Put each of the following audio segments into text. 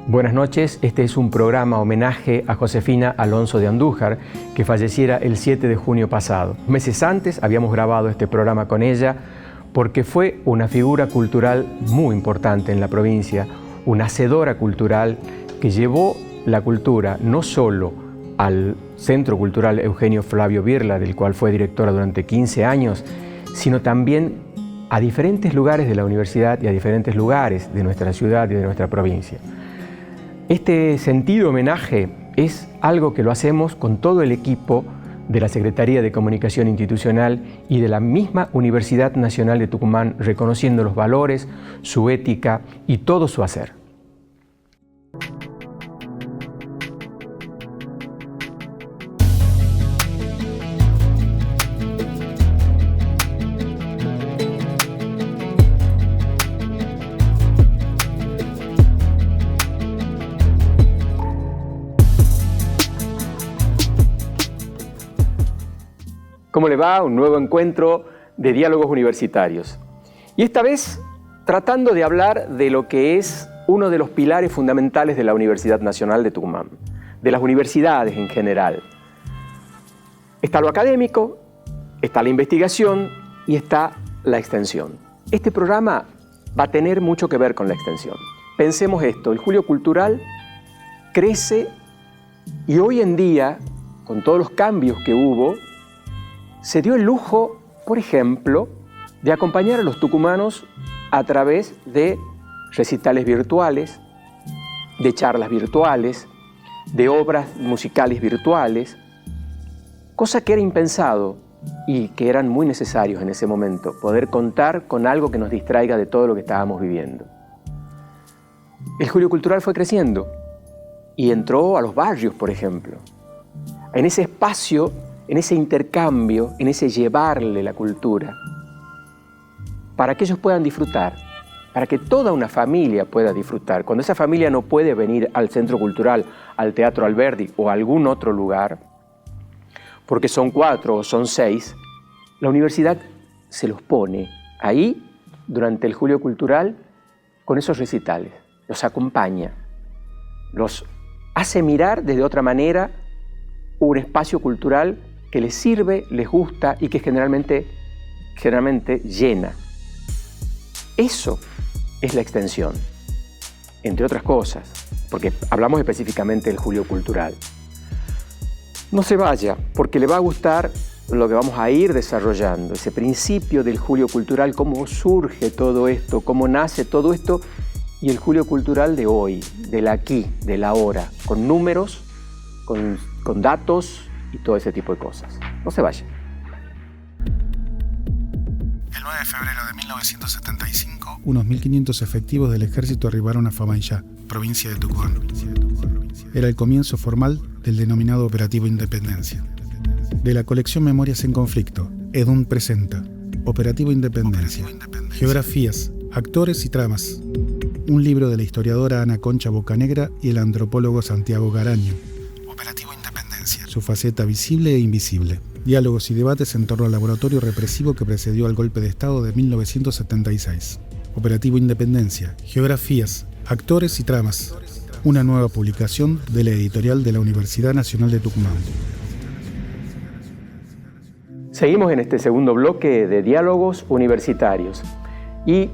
Buenas noches, este es un programa homenaje a Josefina Alonso de Andújar, que falleciera el 7 de junio pasado. Meses antes habíamos grabado este programa con ella porque fue una figura cultural muy importante en la provincia, una hacedora cultural que llevó la cultura no solo al Centro Cultural Eugenio Flavio Birla, del cual fue directora durante 15 años, sino también a diferentes lugares de la universidad y a diferentes lugares de nuestra ciudad y de nuestra provincia. Este sentido homenaje es algo que lo hacemos con todo el equipo de la Secretaría de Comunicación Institucional y de la misma Universidad Nacional de Tucumán, reconociendo los valores, su ética y todo su hacer. ¿Cómo le va? Un nuevo encuentro de diálogos universitarios. Y esta vez tratando de hablar de lo que es uno de los pilares fundamentales de la Universidad Nacional de Tucumán, de las universidades en general. Está lo académico, está la investigación y está la extensión. Este programa va a tener mucho que ver con la extensión. Pensemos esto, el Julio Cultural crece y hoy en día, con todos los cambios que hubo, se dio el lujo, por ejemplo, de acompañar a los tucumanos a través de recitales virtuales, de charlas virtuales, de obras musicales virtuales, cosa que era impensado y que eran muy necesarios en ese momento, poder contar con algo que nos distraiga de todo lo que estábamos viviendo. El Julio Cultural fue creciendo y entró a los barrios, por ejemplo. En ese espacio, en ese intercambio, en ese llevarle la cultura, para que ellos puedan disfrutar, para que toda una familia pueda disfrutar. Cuando esa familia no puede venir al Centro Cultural, al Teatro Alberdi o a algún otro lugar, porque son 4 o son 6, la universidad se los pone ahí durante el Julio Cultural con esos recitales, los acompaña, los hace mirar desde otra manera un espacio cultural que les sirve, les gusta y que generalmente llena. Eso es la extensión, entre otras cosas, porque hablamos específicamente del Julio Cultural. No se vaya, porque le va a gustar lo que vamos a ir desarrollando, ese principio del Julio Cultural, cómo surge todo esto, cómo nace todo esto, y el Julio Cultural de hoy, del aquí, del ahora, con números, con datos y todo ese tipo de cosas. No se vaya. El 9 de febrero de 1975, unos 1.500 efectivos del ejército arribaron a Famaillá, provincia de Tucumán. Era el comienzo formal del denominado Operativo Independencia. De la colección Memorias en Conflicto, EDUN presenta Operativo Independencia. Geografías, actores y tramas. Un libro de la historiadora Ana Concha Bocanegra y el antropólogo Santiago Garaño. Operativo Independencia. Su faceta visible e invisible. Diálogos y debates en torno al laboratorio represivo que precedió al golpe de Estado de 1976. Operativo Independencia. Geografías, actores y tramas. Una nueva publicación de la editorial de la Universidad Nacional de Tucumán. Seguimos en este segundo bloque de diálogos universitarios. Y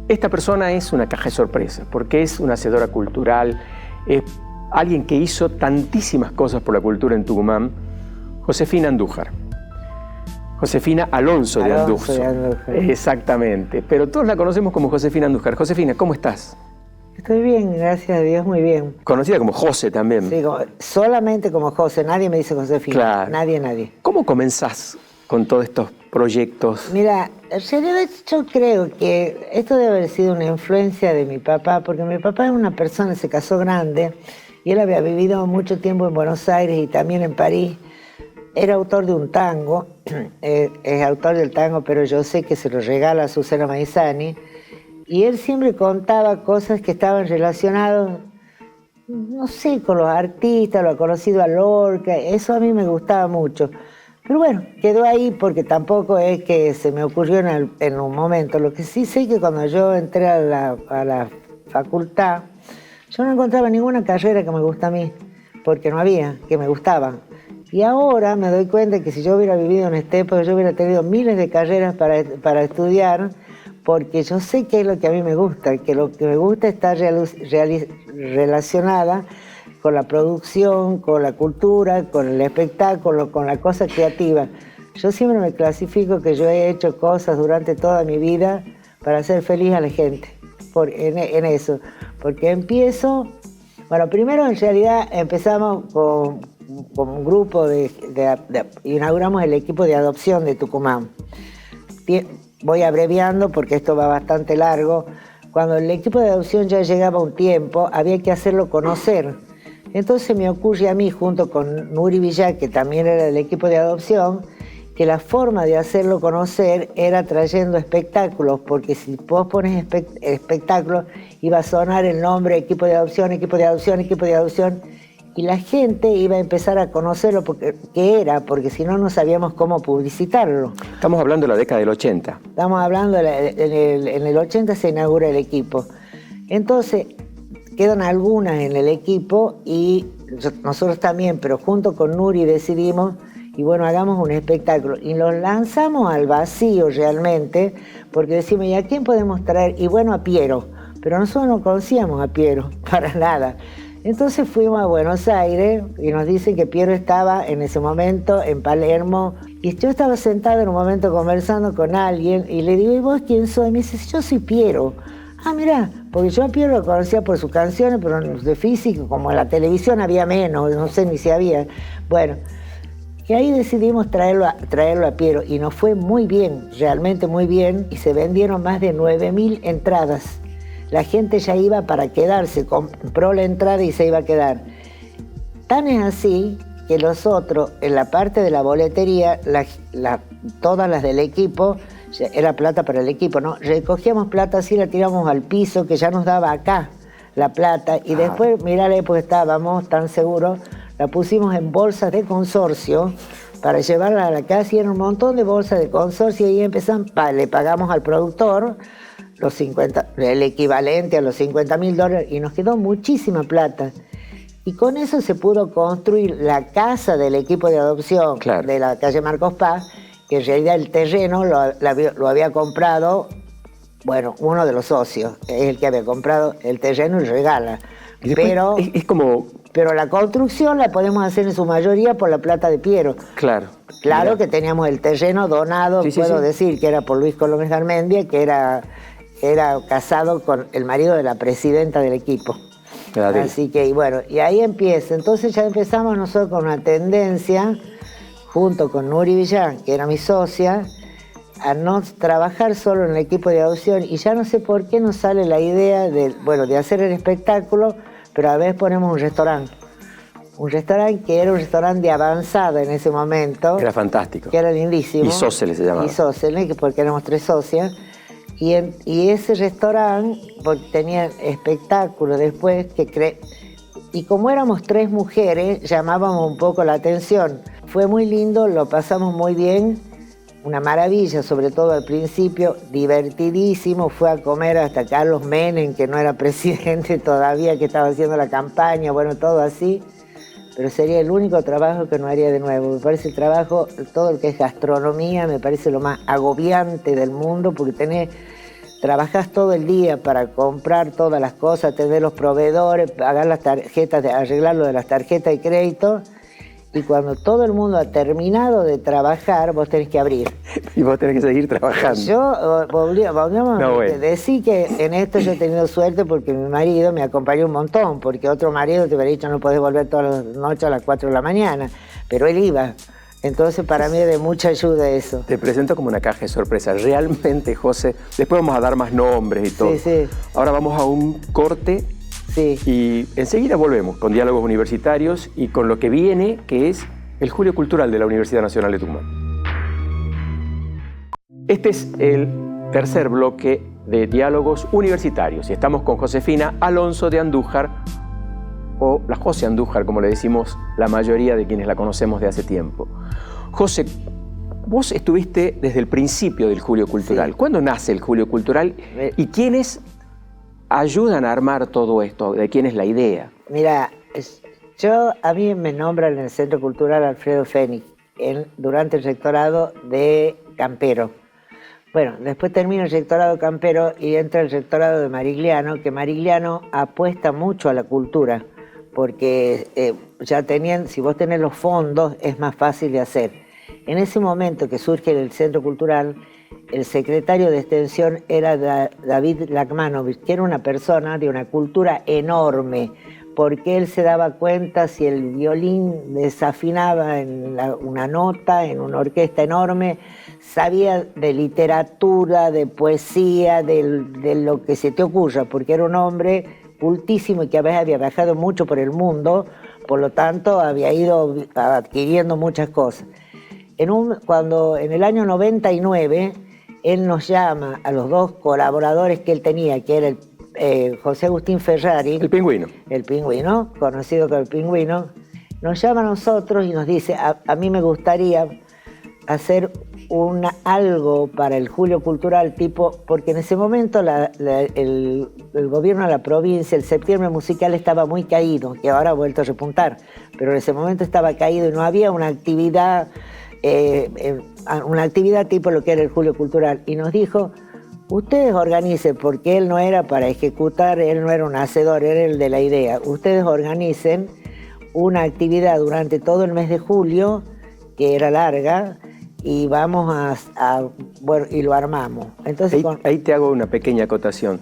esta persona es una caja de sorpresas, porque es una hacedora cultural, es alguien que hizo tantísimas cosas por la cultura en Tucumán, Josefina Andújar. Josefina Alonso de Andújar. Exactamente, pero todos la conocemos como Josefina Andújar. Josefina, ¿cómo estás? Estoy bien, gracias a Dios, muy bien. Conocida como José también. Sí, solamente como José, nadie me dice Josefina. Claro. Nadie. ¿Cómo comenzás con todos estos proyectos? Mira, en realidad yo creo que esto debe haber sido una influencia de mi papá, porque mi papá es una persona, se casó grande, y él había vivido mucho tiempo en Buenos Aires y también en París. Era autor de un tango, es autor del tango, pero yo sé que se lo regala a Susana Maizani, y él siempre contaba cosas que estaban relacionadas, no sé, con los artistas, lo ha conocido a Lorca, eso a mí me gustaba mucho. Pero bueno, quedó ahí porque tampoco es que se me ocurrió en un momento. Lo que sí sé que cuando yo entré a la facultad, Yo no encontraba ninguna carrera que me gusta a mí, porque no había, que me gustaban. Y ahora me doy cuenta que si yo hubiera vivido en esta época, yo hubiera tenido miles de carreras para estudiar, porque yo sé qué es lo que a mí me gusta, que lo que me gusta está relacionada con la producción, con la cultura, con el espectáculo, con la cosa creativa. Yo siempre me clasifico que yo he hecho cosas durante toda mi vida para hacer feliz a la gente, en eso. Porque empiezo, bueno, primero en realidad empezamos con un grupo inauguramos el equipo de adopción de Tucumán. Voy abreviando porque esto va bastante largo. Cuando el equipo de adopción ya llegaba un tiempo, había que hacerlo conocer. Entonces me ocurre a mí, junto con Nuri Villar, que también era del equipo de adopción, que la forma de hacerlo conocer era trayendo espectáculos, porque si vos pones espectáculos, iba a sonar el nombre equipo de adopción, equipo de adopción, equipo de adopción, y la gente iba a empezar a conocerlo qué era, porque si no, no sabíamos cómo publicitarlo. Estamos hablando de la década del 80. Estamos hablando, en el 80 se inaugura el equipo. Entonces, quedan algunas en el equipo y nosotros también, pero junto con Nuri decidimos, y bueno, hagamos un espectáculo. Y los lanzamos al vacío realmente, porque decimos, ¿y a quién podemos traer? Y bueno, a Piero. Pero nosotros no conocíamos a Piero, para nada. Entonces fuimos a Buenos Aires y nos dicen que Piero estaba en ese momento en Palermo. Y yo estaba sentada en un momento conversando con alguien y le digo, ¿y vos quién soy? Y me dice, yo soy Piero. Ah, mirá, porque yo a Piero lo conocía por sus canciones, pero de físico, como en la televisión había menos, no sé ni si había. Bueno, y ahí decidimos traerlo a Piero y nos fue muy bien, realmente muy bien, y se vendieron más de 9.000 entradas. La gente ya iba para quedarse, compró la entrada y se iba a quedar. Tan es así que los otros, en la parte de la boletería, todas las del equipo, era plata para el equipo, ¿no? Recogíamos plata así, la tiramos al piso, que ya nos daba acá la plata, y después, mirá, pues estábamos tan seguros, la pusimos en bolsas de consorcio para llevarla a la casa, y eran un montón de bolsas de consorcio, y ahí empezamos, le pagamos al productor el equivalente a los $50.000, y nos quedó muchísima plata. Y con eso se pudo construir la casa del equipo de adopción, claro, de la calle Marcos Paz, que en realidad el terreno lo había comprado, bueno, uno de los socios, es el que había comprado el terreno y regala. Y pero pero la construcción la podemos hacer en su mayoría por la plata de Piero. Claro. Claro, que teníamos el terreno donado, puedo decir, que era por Luis Colómez Garmendia, que era casado con el marido de la presidenta del equipo. Claro. Así que, y bueno, y ahí empieza. Entonces ya empezamos nosotros con una tendencia, junto con Nuri Villar, que era mi socia, a no trabajar solo en el equipo de adopción, y ya no sé por qué nos sale la idea de hacer el espectáculo, pero a veces ponemos un restaurante. Un restaurante que era un restaurante de avanzada en ese momento. Era fantástico. Que era lindísimo. Isósceles se llamaba. Isósceles, porque éramos 3 socias. Y ese restaurante tenía espectáculos después y como éramos 3 mujeres, llamábamos un poco la atención. Fue muy lindo, lo pasamos muy bien, una maravilla, sobre todo al principio, divertidísimo. Fue a comer hasta Carlos Menem, que no era presidente todavía, que estaba haciendo la campaña, bueno, todo así. Pero sería el único trabajo que no haría de nuevo. Me parece el trabajo, todo lo que es gastronomía, me parece lo más agobiante del mundo, porque trabajás todo el día para comprar todas las cosas, tener los proveedores, pagar las tarjetas, arreglar lo de las tarjetas de crédito, y cuando todo el mundo ha terminado de trabajar, vos tenés que abrir. Y vos tenés que seguir trabajando. Yo, volvemos a decir que en esto yo he tenido suerte porque mi marido me acompañó un montón, porque otro marido te hubiera dicho no podés volver todas las noches a las 4 de la mañana, pero él iba. Entonces para mí es de mucha ayuda eso. Te presento como una caja de sorpresas. Realmente, José, después vamos a dar más nombres y todo. Sí, sí. Ahora vamos a un corte. Sí. Y enseguida volvemos con Diálogos Universitarios y con lo que viene, que es el Julio Cultural de la Universidad Nacional de Tucumán. Este es el tercer bloque de Diálogos Universitarios y estamos con Josefina Alonso de Andújar, o la José Andújar, como le decimos la mayoría de quienes la conocemos de hace tiempo. José, vos estuviste desde el principio del Julio Cultural. Sí. ¿Cuándo nace el Julio Cultural y quiénes ayudan a armar todo esto? ¿De quién es la idea? Mira, a mí me nombran en el Centro Cultural Alfredo Fénix durante el rectorado de Campero. Bueno, después termina el rectorado Campero y entra el rectorado de Marigliano, que Marigliano apuesta mucho a la cultura, porque si vos tenés los fondos es más fácil de hacer. En ese momento que surge el Centro Cultural, el secretario de Extensión era David Lachmanovich, que era una persona de una cultura enorme, porque él se daba cuenta si el violín desafinaba en una nota, en una orquesta enorme, sabía de literatura, de poesía, de lo que se te ocurra, porque era un hombre cultísimo y que a veces había viajado mucho por el mundo, por lo tanto había ido adquiriendo muchas cosas. Cuando en el año 99, él nos llama a los dos colaboradores que él tenía, que era José Agustín Ferrari. El Pingüino. El Pingüino, conocido como el Pingüino. Nos llama a nosotros y nos dice, a mí me gustaría hacer algo para el Julio Cultural, porque en ese momento el gobierno de la provincia, el septiembre musical estaba muy caído, que ahora ha vuelto a repuntar, pero en ese momento estaba caído y no había una actividad tipo lo que era el Julio Cultural. Y nos dijo, ustedes organicen, porque él no era para ejecutar, él no era un hacedor, era el de la idea. Ustedes organicen una actividad durante todo el mes de julio, que era larga, y vamos bueno, y lo armamos. Entonces, ahí te hago una pequeña acotación.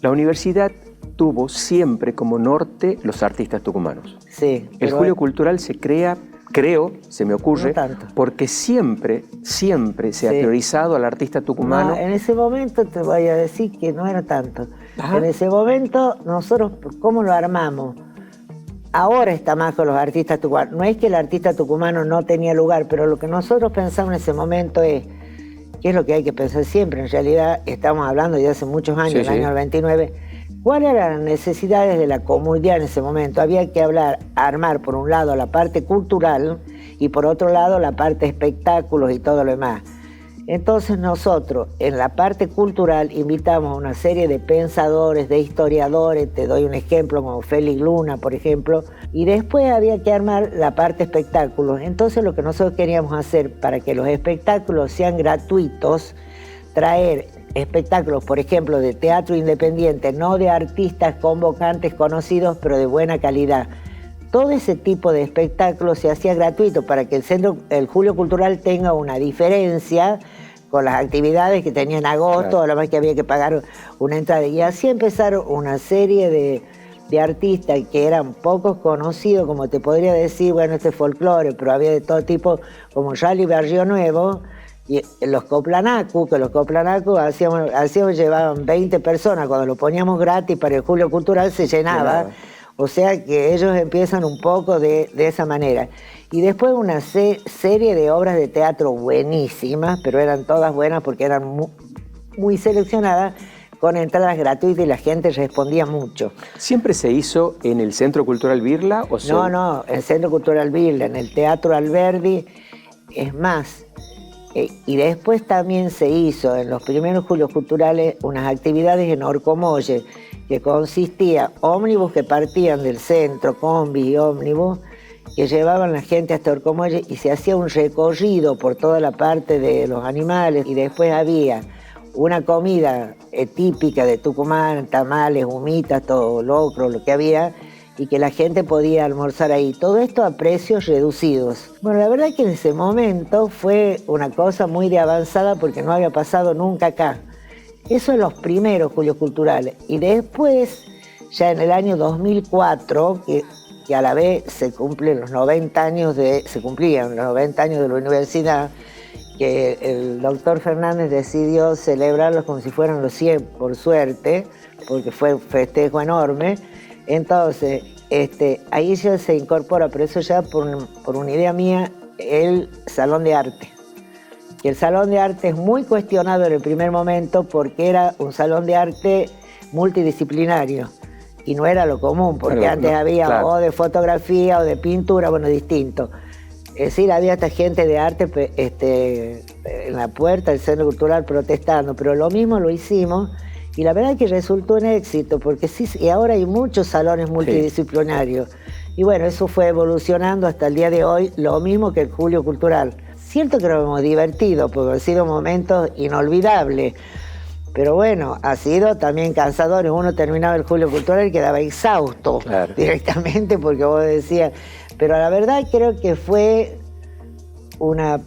La universidad tuvo siempre como norte los artistas tucumanos. Sí. El Julio Cultural se crea, creo, se me ocurre, no porque siempre se ha priorizado al artista tucumano. No, en ese momento te voy a decir que no era tanto. Ajá. En ese momento nosotros, ¿cómo lo armamos? Ahora está más con los artistas tucumanos. No es que el artista tucumano no tenía lugar, pero lo que nosotros pensamos en ese momento es, ¿qué es lo que hay que pensar siempre? En realidad estamos hablando de hace muchos años, el año 99. ¿Cuáles eran las necesidades de la comunidad en ese momento? Había que armar por un lado la parte cultural y por otro lado la parte espectáculos y todo lo demás. Entonces nosotros en la parte cultural invitamos a una serie de pensadores, de historiadores, te doy un ejemplo como Félix Luna, por ejemplo, y después había que armar la parte espectáculos. Entonces lo que nosotros queríamos hacer para que los espectáculos sean gratuitos, traer espectáculos, por ejemplo, de teatro independiente, no de artistas convocantes conocidos, pero de buena calidad. Todo ese tipo de espectáculos se hacía gratuito para que el Julio Cultural tenga una diferencia con las actividades que tenía en agosto, claro. Además que había que pagar una entrada. Y así empezaron una serie de artistas que eran pocos conocidos, como te podría decir, bueno, este es folclore, pero había de todo tipo, como Rally Barrio Nuevo, y los Coplanacu, que los Coplanacu llevaban 20 personas, cuando lo poníamos gratis para el Julio Cultural se llenaba. O sea que ellos empiezan un poco de esa manera. Y después una serie de obras de teatro buenísimas, pero eran todas buenas porque eran muy seleccionadas, con entradas gratuitas y la gente respondía mucho. ¿Siempre se hizo en el Centro Cultural Birla? No, el Centro Cultural Birla, en el Teatro Alberdi, es más. Y después también se hizo en los primeros Julios Culturales unas actividades en Orcomolle, que consistía ómnibus que partían del centro, combi y ómnibus, que llevaban la gente hasta Orcomolle y se hacía un recorrido por toda la parte de los animales y después había una comida típica de Tucumán, tamales, humitas, todo locro, lo que había, y que la gente podía almorzar ahí. Todo esto a precios reducidos. Bueno, la verdad es que en ese momento fue una cosa muy de avanzada porque no había pasado nunca acá. Eso en los primeros Julios Culturales. Y después, ya en el año 2004, que a la vez se cumplían los 90 años de la universidad, que el doctor Fernández decidió celebrarlos como si fueran los 100, por suerte, porque fue un festejo enorme. Entonces, ahí ya se incorpora, pero eso ya por una idea mía, el Salón de Arte. Y el Salón de Arte es muy cuestionado en el primer momento porque era un salón de arte multidisciplinario y no era lo común, porque antes había o de fotografía o de pintura, bueno, distinto. Es decir, había esta gente de arte en la puerta del Centro Cultural protestando, pero lo mismo lo hicimos Y la verdad que resultó un éxito, porque sí, y ahora hay muchos salones multidisciplinarios. Sí. Y bueno, eso fue evolucionando hasta el día de hoy, lo mismo que el Julio Cultural. Cierto que nos hemos divertido, porque han sido momentos inolvidables. Pero bueno, ha sido también cansador. Uno terminaba el Julio Cultural y quedaba exhausto directamente, porque vos decías. Pero la verdad creo que fue una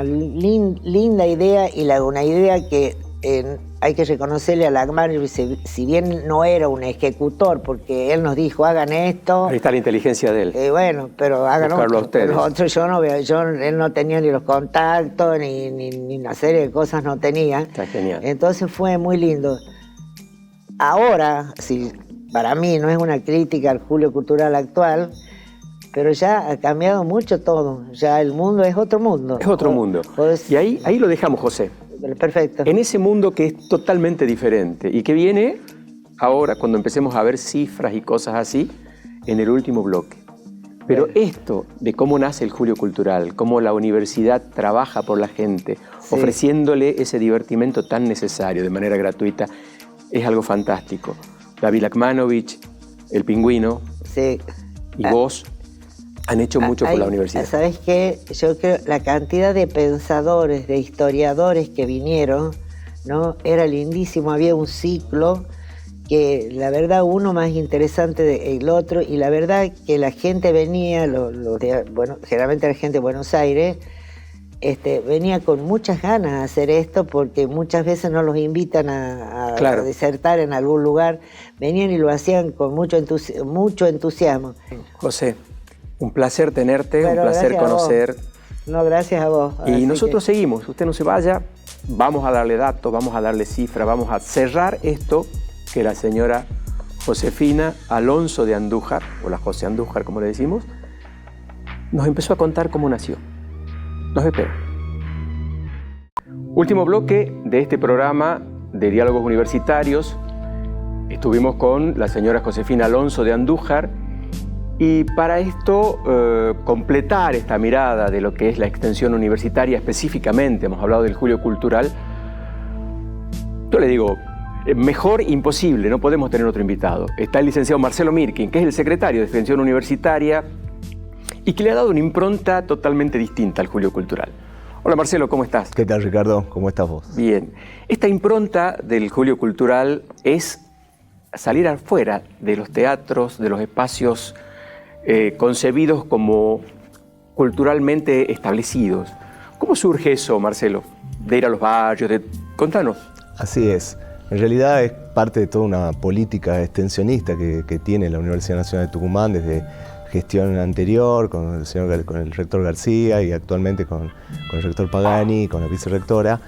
linda idea, y una idea que hay que reconocerle a Lagmanovich, si bien no era un ejecutor, porque él nos dijo, hagan esto. Ahí está la inteligencia de él. Bueno, pero hagan otro. Yo no veo, él no tenía ni los contactos, ni una serie de cosas no tenía. Está genial. Entonces fue muy lindo. Ahora, para mí no es una crítica al Julio Cultural actual, pero ya ha cambiado mucho todo. Ya el mundo es otro mundo. Es otro mundo. Y ahí lo dejamos, José. Perfecto. En ese mundo que es totalmente diferente y que viene ahora, cuando empecemos a ver cifras y cosas así, en el último bloque. Pero esto de cómo nace el Julio Cultural, cómo la universidad trabaja por la gente, ofreciéndole ese divertimento tan necesario de manera gratuita, es algo fantástico. David Lagmanovich, el Pingüino, y vos han hecho mucho por la universidad. ¿Sabes qué? Yo creo la cantidad de pensadores, de historiadores que vinieron, ¿no? Era lindísimo. Había un ciclo que, la verdad, uno más interesante del otro, y la verdad que la gente venía, generalmente la gente de Buenos Aires, venía con muchas ganas de hacer esto, porque muchas veces no los invitan a disertar en algún lugar. Venían y lo hacían con mucho entusiasmo. José, un placer tenerte, un placer conocer. No, gracias a vos. Y nosotros seguimos, usted no se vaya, vamos a darle datos, vamos a darle cifras, vamos a cerrar esto que la señora Josefina Alonso de Andújar, o la José Andújar como le decimos, nos empezó a contar cómo nació. Nos espera. Último bloque de este programa de Diálogos Universitarios. Estuvimos con la señora Josefina Alonso de Andújar, y para esto completar esta mirada de lo que es la extensión universitaria específicamente, hemos hablado del Julio Cultural, yo le digo, mejor imposible, no podemos tener otro invitado. Está el licenciado Marcelo Mirkin, que es el secretario de Extensión Universitaria y que le ha dado una impronta totalmente distinta al Julio Cultural. Hola Marcelo, ¿cómo estás? ¿Qué tal, Ricardo? ¿Cómo estás vos? Bien. Esta impronta del Julio Cultural es salir afuera de los teatros, de los espacios concebidos como culturalmente establecidos. ¿Cómo surge eso, Marcelo? De ir a los barrios, contanos. Así es. En realidad es parte de toda una política extensionista que tiene la Universidad Nacional de Tucumán desde gestión anterior, con el rector García y actualmente con el rector Pagani, con la vicerrectora,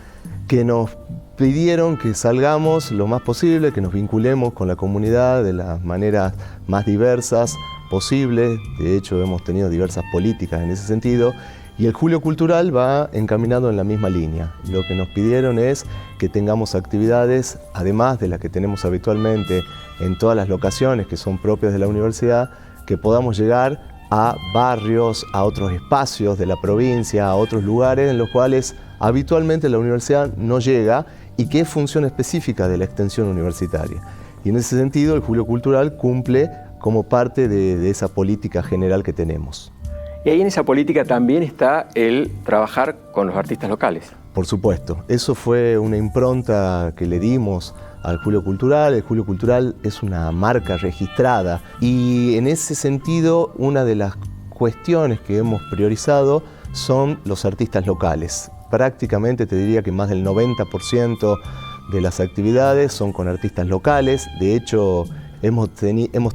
que nos pidieron que salgamos lo más posible, que nos vinculemos con la comunidad de las maneras más diversas posibles. De hecho, hemos tenido diversas políticas en ese sentido, y el Julio Cultural va encaminado en la misma línea. Lo que nos pidieron es que tengamos actividades, además de las que tenemos habitualmente en todas las locaciones que son propias de la universidad, que podamos llegar a barrios, a otros espacios de la provincia, a otros lugares en los cuales habitualmente la universidad no llega y que es función específica de la extensión universitaria. Y en ese sentido el Julio Cultural cumple como parte de esa política general que tenemos. Y ahí en esa política también está el trabajar con los artistas locales. Por supuesto, eso fue una impronta que le dimos al Julio Cultural. El Julio Cultural es una marca registrada y en ese sentido una de las cuestiones que hemos priorizado son los artistas locales. Prácticamente te diría que más del 90% de las actividades son con artistas locales. De hecho, hemos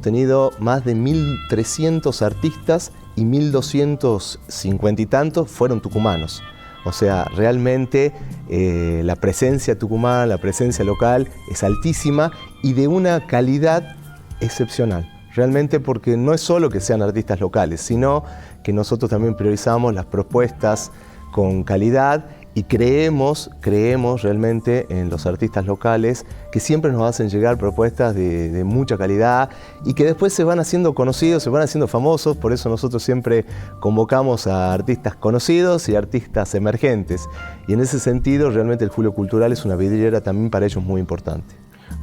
tenido más de 1.300 artistas y 1.250 y tantos fueron tucumanos. O sea, realmente la presencia tucumana, la presencia local es altísima y de una calidad excepcional. Realmente porque no es solo que sean artistas locales, sino que nosotros también priorizamos las propuestas con calidad y creemos realmente en los artistas locales que siempre nos hacen llegar propuestas de mucha calidad y que después se van haciendo conocidos, se van haciendo famosos. Por eso nosotros siempre convocamos a artistas conocidos y artistas emergentes. Y en ese sentido realmente el Julio Cultural es una vidriera también para ellos muy importante.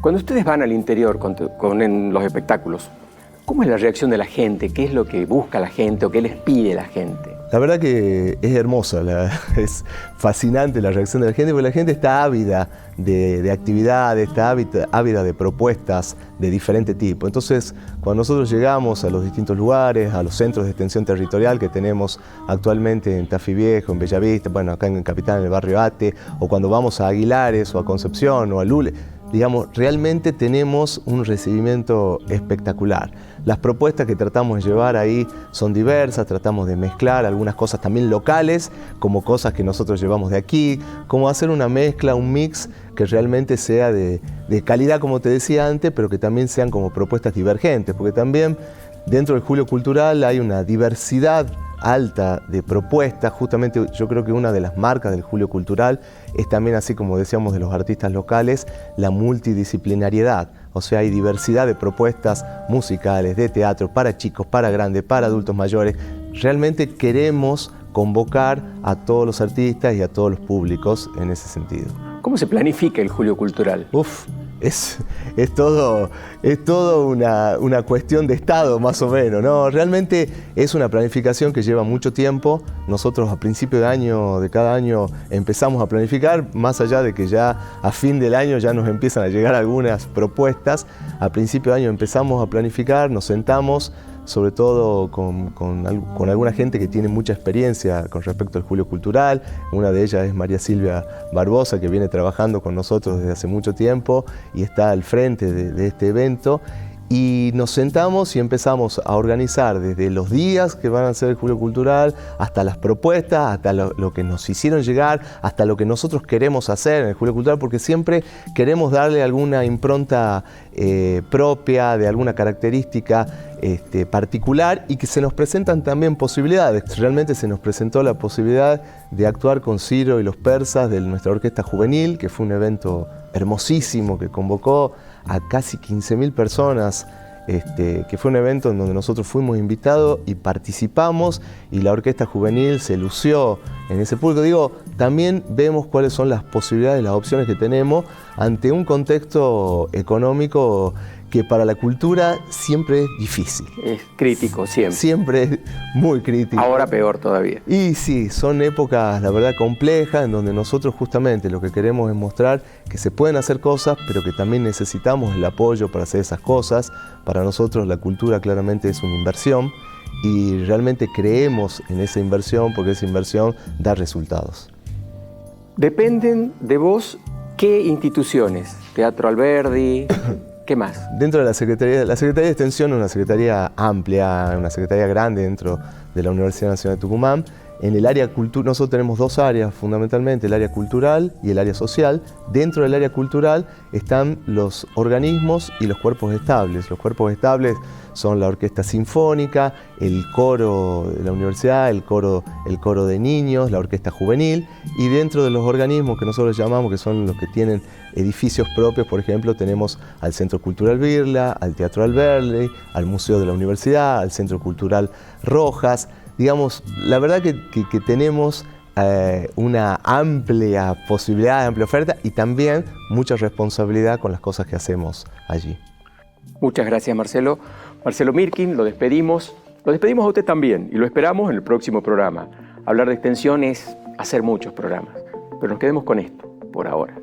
Cuando ustedes van al interior en los espectáculos, ¿cómo es la reacción de la gente? ¿Qué es lo que busca la gente o qué les pide la gente? La verdad que es hermosa, es fascinante la reacción de la gente, porque la gente está ávida de actividades, está ávida de propuestas de diferente tipo. Entonces, cuando nosotros llegamos a los distintos lugares, a los centros de extensión territorial que tenemos actualmente en Tafí Viejo, en Bellavista, bueno, acá en Capital, en el barrio Ate, o cuando vamos a Aguilares, o a Concepción, o a Lule, digamos, realmente tenemos un recibimiento espectacular. Las propuestas que tratamos de llevar ahí son diversas, tratamos de mezclar algunas cosas también locales, como cosas que nosotros llevamos de aquí, como hacer una mezcla, un mix que realmente sea de calidad, como te decía antes, pero que también sean como propuestas divergentes, porque también dentro del Julio Cultural hay una diversidad alta de propuestas. Justamente yo creo que una de las marcas del Julio Cultural es también, así como decíamos de los artistas locales, la multidisciplinariedad. O sea, hay diversidad de propuestas musicales, de teatro, para chicos, para grandes, para adultos mayores. Realmente queremos convocar a todos los artistas y a todos los públicos en ese sentido. ¿Cómo se planifica el Julio Cultural? Es todo una cuestión de Estado, más o menos, ¿no? Realmente es una planificación que lleva mucho tiempo. Nosotros a principio de cada año empezamos a planificar, más allá de que ya a fin del año ya nos empiezan a llegar algunas propuestas. A principio de año empezamos a planificar, nos sentamos, sobre todo con alguna gente que tiene mucha experiencia con respecto al Julio Cultural. Una de ellas es María Silvia Barbosa, que viene trabajando con nosotros desde hace mucho tiempo y está al frente de este evento. Y nos sentamos y empezamos a organizar desde los días que van a ser el Julio Cultural, hasta las propuestas, hasta lo que nos hicieron llegar, hasta lo que nosotros queremos hacer en el Julio Cultural, porque siempre queremos darle alguna impronta propia, de alguna característica particular, y que se nos presentan también posibilidades. Realmente se nos presentó la posibilidad de actuar con Ciro y los Persas de nuestra orquesta juvenil, que fue un evento hermosísimo que convocó a casi 15.000 personas, que fue un evento en donde nosotros fuimos invitados y participamos, y la orquesta juvenil se lució en ese público. También vemos cuáles son las posibilidades, las opciones que tenemos ante un contexto económico que para la cultura siempre es difícil. Es crítico, siempre. Siempre es muy crítico. Ahora peor todavía. Y sí, son épocas, la verdad, complejas, en donde nosotros justamente lo que queremos es mostrar que se pueden hacer cosas, pero que también necesitamos el apoyo para hacer esas cosas. Para nosotros la cultura claramente es una inversión, y realmente creemos en esa inversión, porque esa inversión da resultados. ¿Dependen de vos qué instituciones? Teatro Alberdi... ¿Qué más? Dentro de la Secretaría de Extensión es una secretaría amplia, una secretaría grande dentro de la Universidad Nacional de Tucumán. En el área cultural, nosotros tenemos dos áreas fundamentalmente, el área cultural y el área social. Dentro del área cultural están los organismos y los cuerpos estables. Los cuerpos estables son la orquesta sinfónica, el coro de la universidad, el coro de niños, la orquesta juvenil, y dentro de los organismos que nosotros llamamos, que son los que tienen edificios propios, por ejemplo, tenemos al Centro Cultural Birla, al Teatro Alberdi, al Museo de la Universidad, al Centro Cultural Rojas. Digamos, la verdad que tenemos una amplia posibilidad, amplia oferta, y también mucha responsabilidad con las cosas que hacemos allí. Muchas gracias, Marcelo. Marcelo Mirkin, lo despedimos. Lo despedimos a usted también, y lo esperamos en el próximo programa. Hablar de extensión es hacer muchos programas, pero nos quedemos con esto por ahora.